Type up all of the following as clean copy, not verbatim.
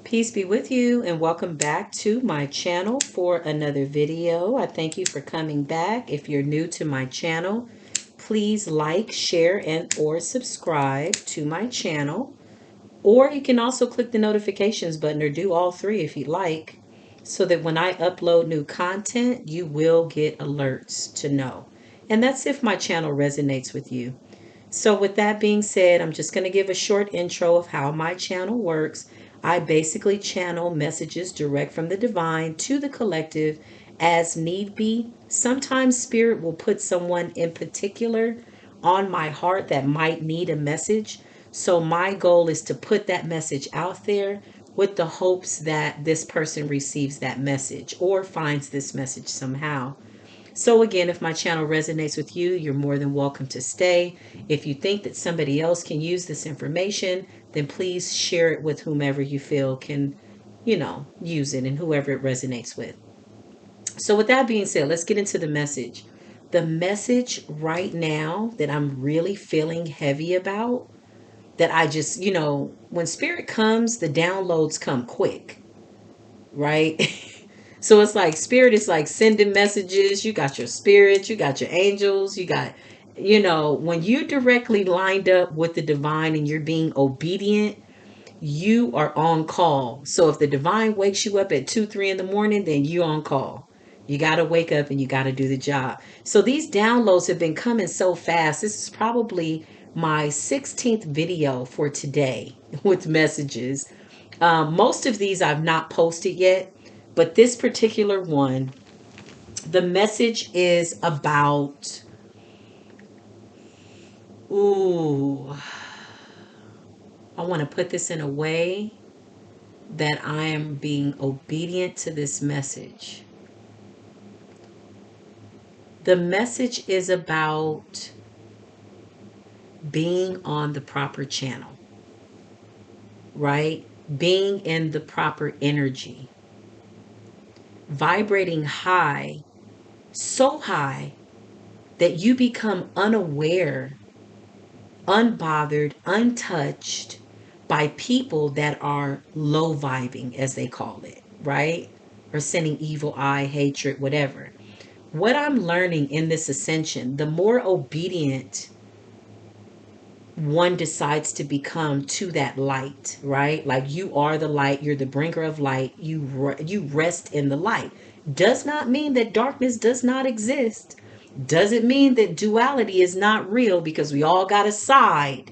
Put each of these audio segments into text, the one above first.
Peace be with you and welcome back to my channel for another video. I thank you for coming back. If you're new to my channel, please like, share, and or subscribe to my channel. Or you can also click the notifications button or do all three if you like, so that when I upload new content, you will get alerts to know. And that's if my channel resonates with you. So with that being said, I'm just going to give a short intro of how my channel works. I basically channel messages direct from the divine to the collective as need be. Sometimes spirit will put someone in particular on my heart that might need a message. So my goal is to put that message out there with the hopes that this person receives that message or finds this message somehow. So again, if my channel resonates with you, you're more than welcome to stay. If you think that somebody else can use this information, then please share it with whomever you feel can, use it and whoever it resonates with. So with that being said, let's get into the message. The message right now that I'm really feeling heavy about, that I just, when spirit comes, the downloads come quick, right? So it's like spirit is like sending messages. You got your spirits, you got your angels, you got, when you directly lined up with the divine and you're being obedient, you are on call. So if the divine wakes you up at 2, 3 in the morning, then you're on call. You got to wake up and you got to do the job. So these downloads have been coming so fast. This is probably my 16th video for today with messages. Most of these I've not posted yet, but this particular one, the message is about, I want to put this in a way that I am being obedient to this message. The message is about being on the proper channel, right? Being in the proper energy, vibrating high, so high that you become unaware, unbothered, untouched by people that are low vibing, as they call it, right? Or sending evil eye, hatred, whatever. What I'm learning in this ascension, the more obedient one decides to become to that light, right? Like you are the light, you're the bringer of light, you rest in the light. Does not mean that darkness does not exist. Doesn't mean that duality is not real, because we all got a side,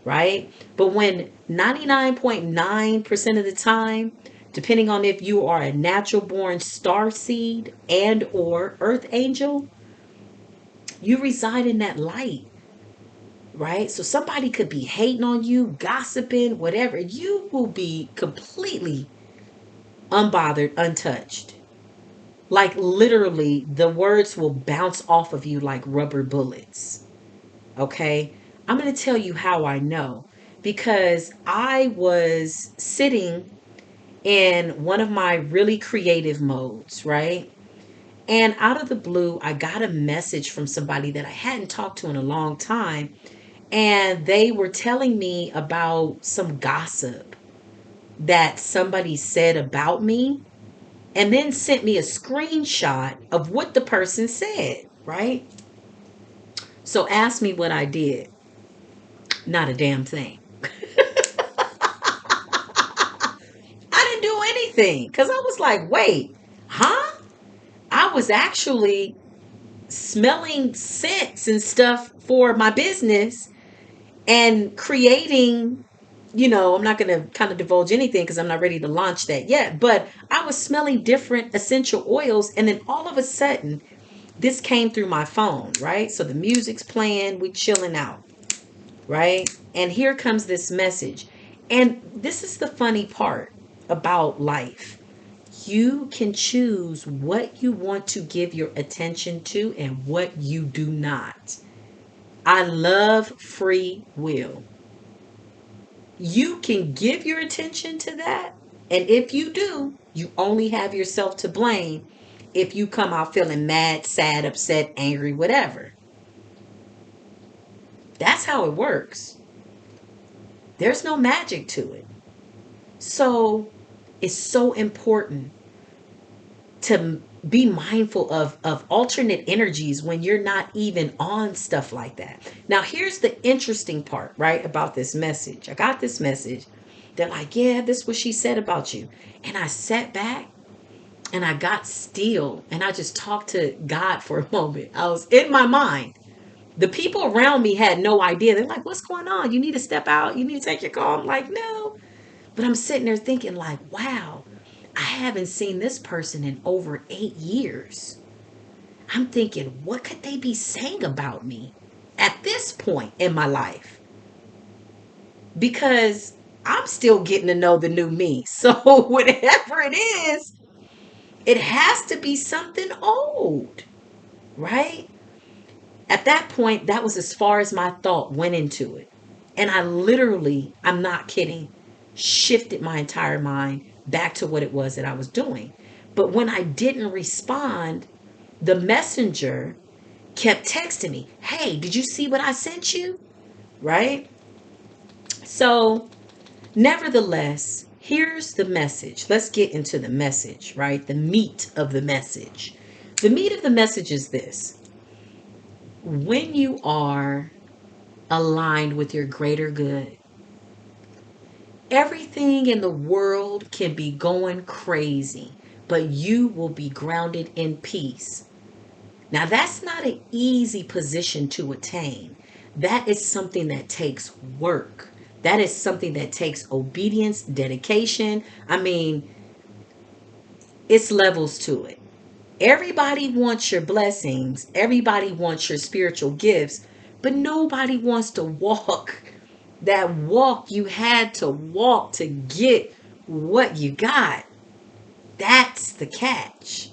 right? But when 99.9% of the time, depending on if you are a natural born star seed and or earth angel, you reside in that light, right? So somebody could be hating on you, gossiping, whatever. You will be completely unbothered, untouched. Like literally, the words will bounce off of you like rubber bullets. Okay? I'm going to tell you how I know. Because I was sitting in one of my really creative modes, right? And out of the blue, I got a message from somebody that I hadn't talked to in a long time. And they were telling me about some gossip that somebody said about me, and then sent me a screenshot of what the person said, right? So ask me what I did. Not a damn thing. I didn't do anything because I was like, wait, huh? I was actually smelling scents and stuff for my business and creating, I'm not going to kind of divulge anything because I'm not ready to launch that yet, but I was smelling different essential oils. And then all of a sudden, this came through my phone, right? So the music's playing, we chilling out, right? And here comes this message. And this is the funny part about life. You can choose what you want to give your attention to and what you do not. I love free will. You can give your attention to that. And if you do, you only have yourself to blame if you come out feeling mad, sad, upset, angry, whatever. That's how it works. There's no magic to it. So it's so important to be mindful of alternate energies when you're not even on stuff like that. Now, here's the interesting part, right, about this message. I got this message. They're like, yeah, this is what she said about you. And I sat back and I got still and I just talked to God for a moment. I was in my mind. The people around me had no idea. They're like, what's going on? You need to step out. You need to take your call. I'm like, no. But I'm sitting there thinking, like, wow, I haven't seen this person in over 8 years. I'm thinking, what could they be saying about me at this point in my life? Because I'm still getting to know the new me. So, whatever it is, it has to be something old, right? At that point, that was as far as my thought went into it. And I literally, I'm not kidding, shifted my entire mind back to what it was that I was doing. But when I didn't respond, the messenger kept texting me, hey, did you see what I sent you? Right? So, nevertheless, here's the message. Let's get into the message, right? The meat of the message. The meat of the message is this: when you are aligned with your greater good, everything in the world can be going crazy, but you will be grounded in peace. Now, that's not an easy position to attain. That is something that takes work. That is something that takes obedience, dedication. I mean, it's levels to it. Everybody wants your blessings, everybody wants your spiritual gifts, but nobody wants to walk that walk you had to walk to get what you got. That's the catch,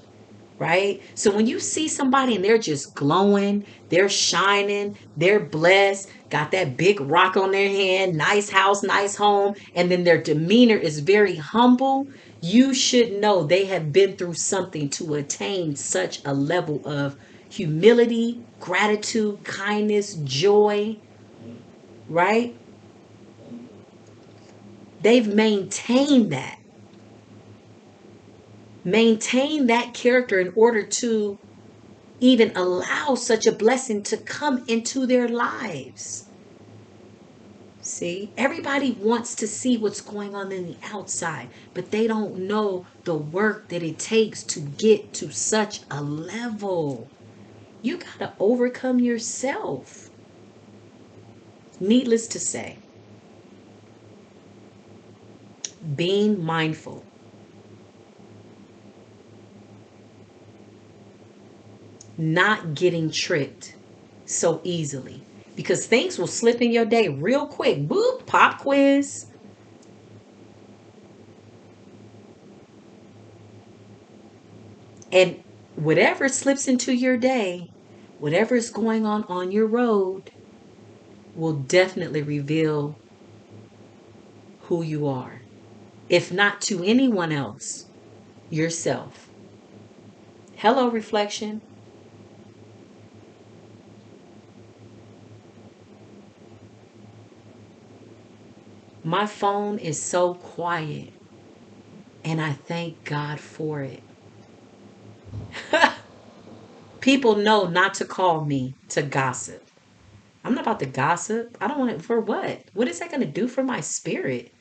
right? So when you see somebody and they're just glowing, they're shining, they're blessed, got that big rock on their hand, nice house, nice home, and then their demeanor is very humble, you should know they have been through something to attain such a level of humility, gratitude, kindness, joy, right? They've maintained that character in order to even allow such a blessing to come into their lives. See, everybody wants to see what's going on in the outside, but they don't know the work that it takes to get to such a level. You got to overcome yourself. Needless to say, being mindful, not getting tricked so easily, because things will slip in your day real quick. Boop, pop quiz. And whatever slips into your day, whatever is going on your road, will definitely reveal who you are. If not to anyone else, yourself. Hello, reflection. My phone is so quiet, and I thank God for it. People know not to call me to gossip. I'm not about to gossip. I don't want it for what? What is that going to do for my spirit?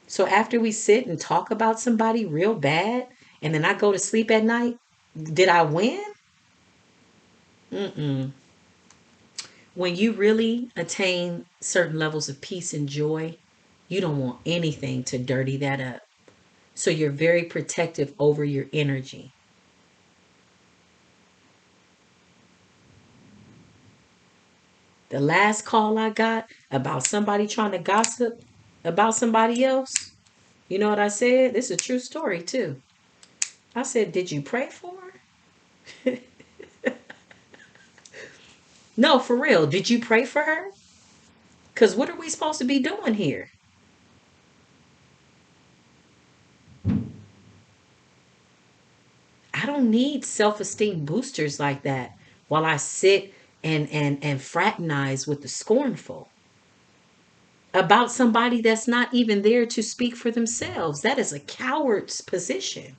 So after we sit and talk about somebody real bad and then I go to sleep at night, did I win? Mm-mm. When you really attain certain levels of peace and joy, you don't want anything to dirty that up. So you're very protective over your energy. The last call I got about somebody trying to gossip about somebody else, you know what I said? This is a true story too. I said, did you pray for her? No, for real. Did you pray for her? Because what are we supposed to be doing here? I don't need self-esteem boosters like that while I sit and fraternize with the scornful. about somebody that's not even there to speak for themselves. That is a coward's position.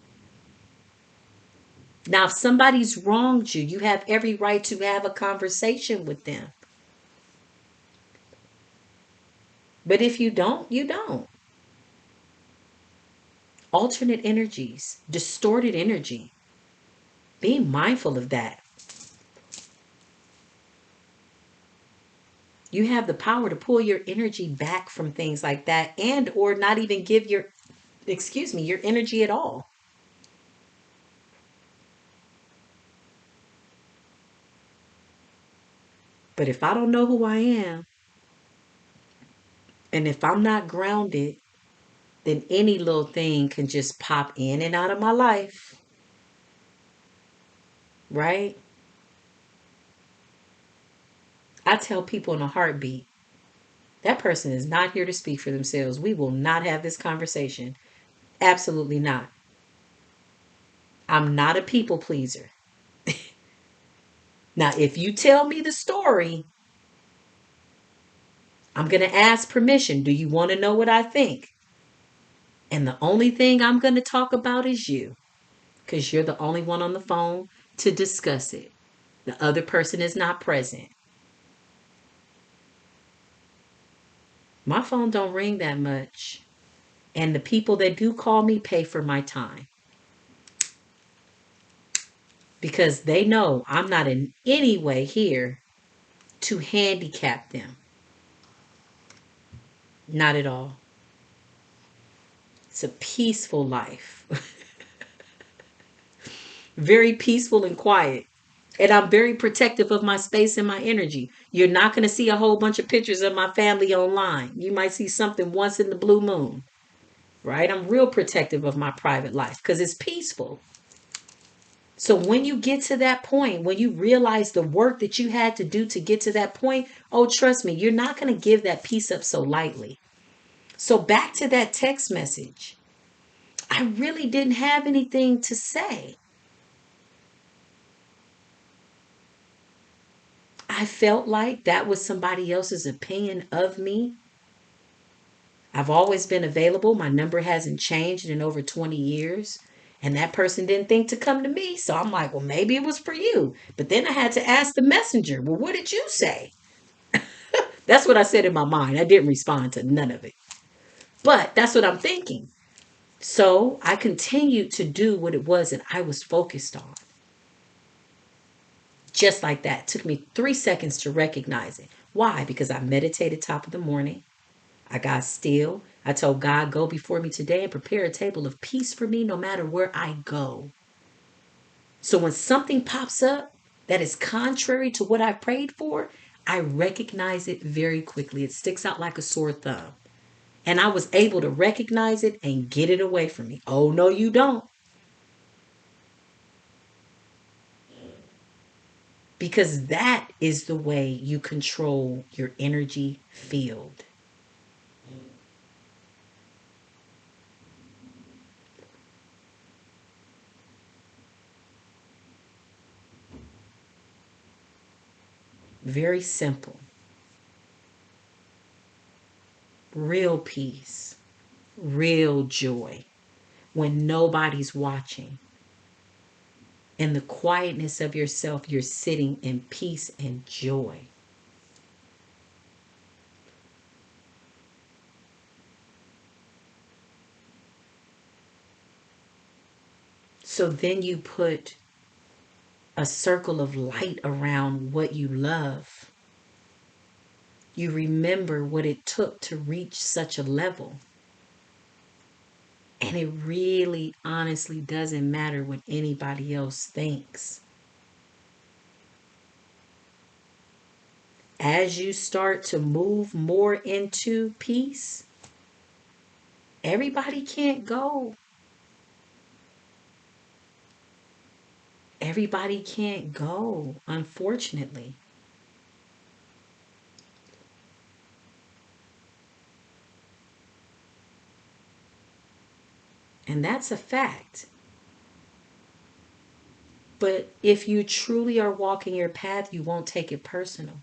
Now, if somebody's wronged you, you have every right to have a conversation with them. But if you don't, you don't. Alternate energies, distorted energy. Be mindful of that. You have the power to pull your energy back from things like that, and or not even give your energy at all. But if I don't know who I am, and if I'm not grounded, then any little thing can just pop in and out of my life. Right? I tell people in a heartbeat, that person is not here to speak for themselves. We will not have this conversation. Absolutely not. I'm not a people pleaser. Now, if you tell me the story, I'm going to ask permission. Do you want to know what I think? And the only thing I'm going to talk about is you, because you're the only one on the phone to discuss it. The other person is not present. My phone don't ring that much. And the people that do call me pay for my time. Because they know I'm not in any way here to handicap them. Not at all. It's a peaceful life. Very peaceful and quiet. And I'm very protective of my space and my energy. You're not going to see a whole bunch of pictures of my family online. You might see something once in the blue moon, right? I'm real protective of my private life because it's peaceful. So when you get to that point, when you realize the work that you had to do to get to that point, oh, trust me, you're not going to give that peace up so lightly. So back to that text message. I really didn't have anything to say. I felt like that was somebody else's opinion of me. I've always been available. My number hasn't changed in over 20 years. And that person didn't think to come to me. So I'm like, well, maybe it was for you. But then I had to ask the messenger, well, what did you say? That's what I said in my mind. I didn't respond to none of it. But that's what I'm thinking. So I continued to do what it was that I was focused on. Just like that. It took me 3 seconds to recognize it. Why? Because I meditated top of the morning. I got still. I told God, go before me today and prepare a table of peace for me no matter where I go. So when something pops up that is contrary to what I prayed for, I recognize it very quickly. It sticks out like a sore thumb. And I was able to recognize it and get it away from me. Oh, no, you don't. Because that is the way you control your energy field. Very simple. Real peace. Real joy. When nobody's watching. In the quietness of yourself, you're sitting in peace and joy. So then you put a circle of light around what you love. You remember what it took to reach such a level. And it really, honestly doesn't matter what anybody else thinks. As you start to move more into peace, everybody can't go. Everybody can't go, unfortunately. And that's a fact. But if you truly are walking your path, you won't take it personal.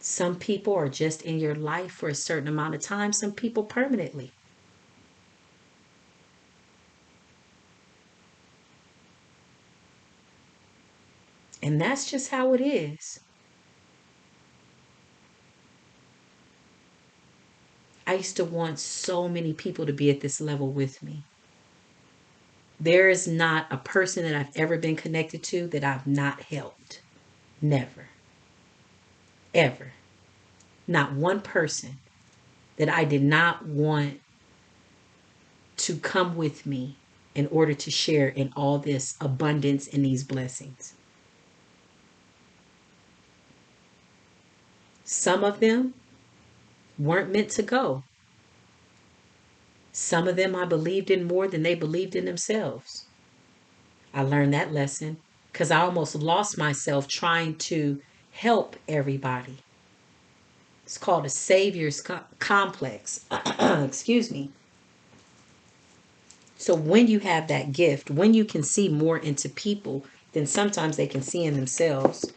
Some people are just in your life for a certain amount of time, some people permanently. And that's just how it is. I used to want so many people to be at this level with me. There is not a person that I've ever been connected to that I've not helped. Never. Ever. Not one person that I did not want to come with me in order to share in all this abundance and these blessings. Some of them weren't meant to go. Some of them I believed in more than they believed in themselves. I learned that lesson because I almost lost myself trying to help everybody. It's called a savior's complex. Excuse me. So when you have that gift, when you can see more into people than sometimes they can see in themselves,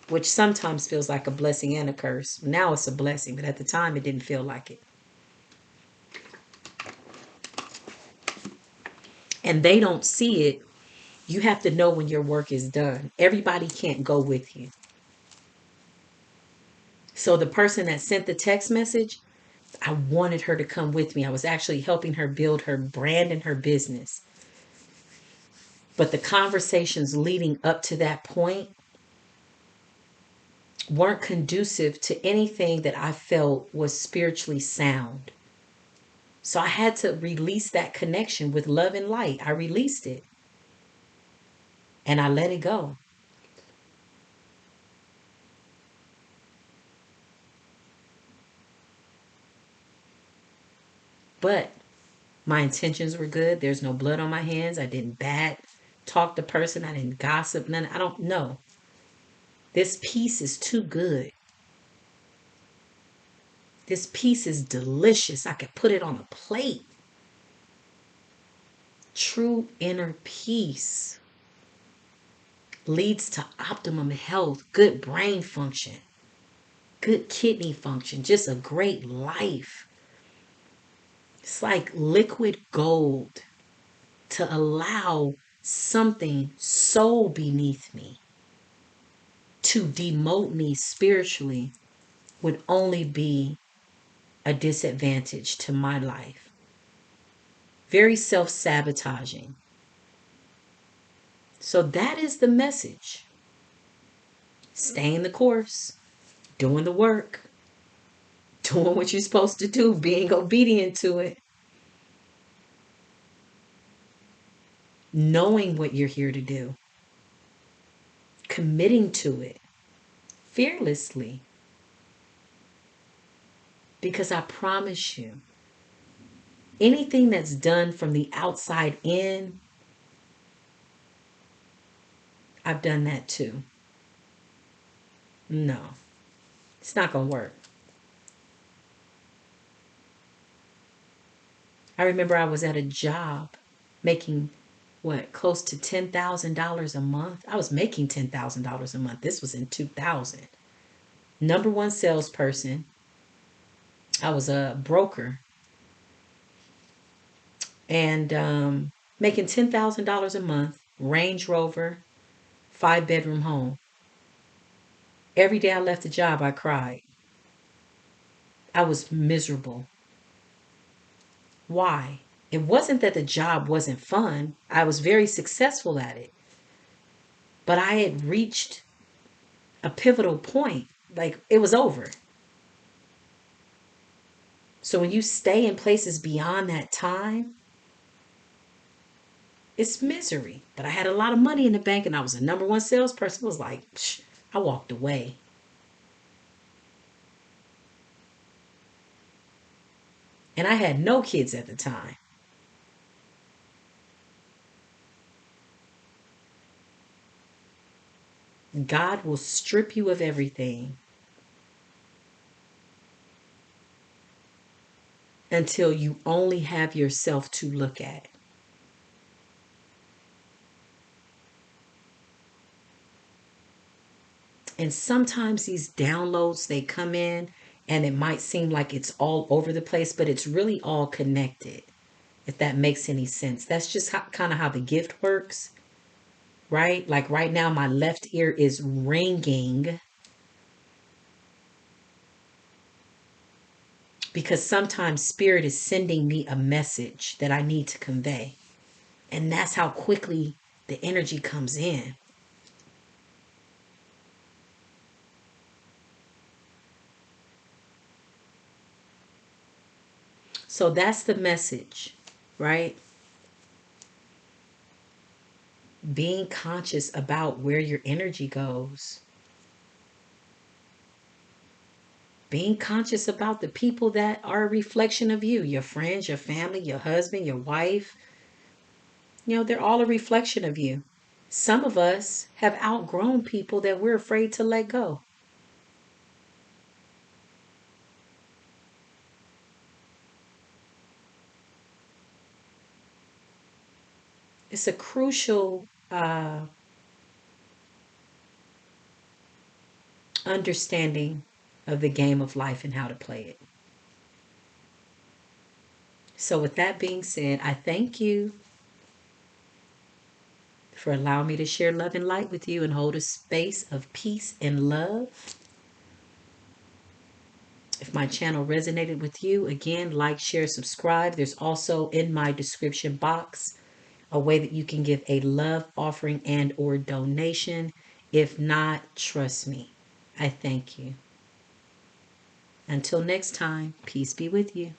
which sometimes feels like a blessing and a curse. Now it's a blessing, but at the time it didn't feel like it. And they don't see it. You have to know when your work is done. Everybody can't go with you. So the person that sent the text message, I wanted her to come with me. I was actually helping her build her brand and her business. But the conversations leading up to that point weren't conducive to anything that I felt was spiritually sound. So I had to release that connection with love and light. I released it. And I let it go. But my intentions were good. There's no blood on my hands. I didn't bad talk the person. I didn't gossip. None. I don't know. This piece is too good. This piece is delicious. I could put it on a plate. True inner peace leads to optimum health, good brain function, good kidney function, just a great life. It's like liquid gold to allow something so beneath me to demote me spiritually would only be a disadvantage to my life. Very self-sabotaging. So that is the message. Staying the course, doing the work, doing what you're supposed to do, being obedient to it, knowing what you're here to do, committing to it fearlessly. Because I promise you, anything that's done from the outside in, I've done that too. No, it's not going to work. I remember I was at a job making close to $10,000 a month. I was making $10,000 a month. This was in 2000. Number one salesperson. I was a broker and making $10,000 a month, Range Rover, 5-bedroom home. Every day I left the job, I cried. I was miserable. Why? It wasn't that the job wasn't fun. I was very successful at it. But I had reached a pivotal point. Like it was over. So when you stay in places beyond that time, it's misery. But I had a lot of money in the bank and I was a number one salesperson. It was like, I walked away. And I had no kids at the time. God will strip you of everything until you only have yourself to look at. And sometimes these downloads, they come in and it might seem like it's all over the place, but it's really all connected, if that makes any sense. That's just kind of how the gift works, right? Like right now, my left ear is ringing because sometimes spirit is sending me a message that I need to convey. And that's how quickly the energy comes in. So that's the message, right? Being conscious about where your energy goes. Being conscious about the people that are a reflection of you, your friends, your family, your husband, your wife. You know, they're all a reflection of you. Some of us have outgrown people that we're afraid to let go. It's a crucial understanding of the game of life and how to play it. So, with that being said, I thank you for allowing me to share love and light with you and hold a space of peace and love. If my channel resonated with you, again, like, share, subscribe. There's also in my description box a way that you can give a love offering and or donation. If not, trust me, I thank you. Until next time, peace be with you.